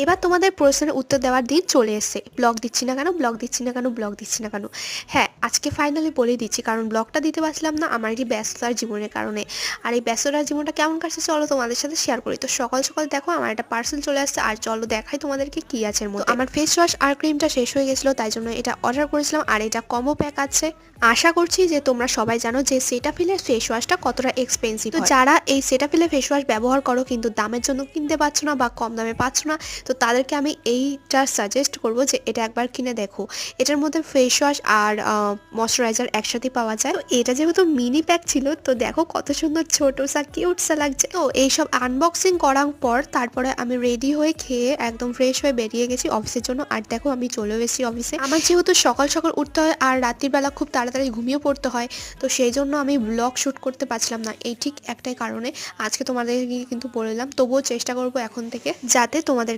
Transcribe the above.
এবার তোমাদের প্রশ্নের উত্তর দেওয়ার দিন চলে এসেছে। ব্লগ দিচ্ছি না কেন, ব্লগ দিচ্ছি না কেন, ব্লগ দিচ্ছি না কেন? হ্যাঁ, আজকে ফাইনালি বলে দিচ্ছি, কারণ ব্লগটা দিতে পারছিলাম না আমার এই ব্যস্ততার জীবনের কারণে। আর এই ব্যস্ততার জীবনটা কেমন কাটছে চলো তোমাদের সাথে শেয়ার করি। তো সকাল সকাল দেখো আমার একটা পার্সেল চলে আসছে, আর চলো দেখাই তোমাদেরকে কি আছে এর মধ্যে। আমার ফেস ওয়াশ আর ক্রিমটা শেষ হয়ে গেছিলো, তাই জন্য এটা অর্ডার করেছিলাম, আর এটা কম্বো প্যাক আছে। আশা করছি যে তোমরা সবাই জানো যে সেটাফিলের ফেস ওয়াশটা কতটা এক্সপেন্সিভ। তো যারা এই সেটাফিলের ফেস ওয়াশ ব্যবহার করো কিন্তু দামের জন্য কিনতে পারছো না বা কম দামে পাচ্ছ না, তো তাদেরকে আমি এইটা সাজেস্ট করব যে এটা একবার কিনে দেখো। এটার মধ্যে ফেস ওয়াশ আর ময়শ্চারাইজার একসাথে পাওয়া যায়। তো এটা যেহেতু মিনি প্যাক ছিল, তো দেখো কত সুন্দর ছোট সা কিউট সা লাগছে। তো এইসব আনবক্সিং করার পর তারপরে আমি রেডি হয়ে খেয়ে একদম ফ্রেশ হয়ে বেরিয়ে গেছি অফিসের জন্য। আর দেখো আমি চলে এসেছি অফিসে। আমার যেহেতু সকাল সকাল উঠতে হয় আর রাত্রিবেলা খুব তাড়াতাড়ি ঘুমিয়ে পড়তে হয়, তো সেই জন্য আমি ব্লগ শ্যুট করতে পারছিলাম না, এই ঠিক একটাই কারণে। আজকে তোমাদেরকে কিন্তু বললাম, তবুও চেষ্টা করবো এখন থেকে যাতে তোমাদের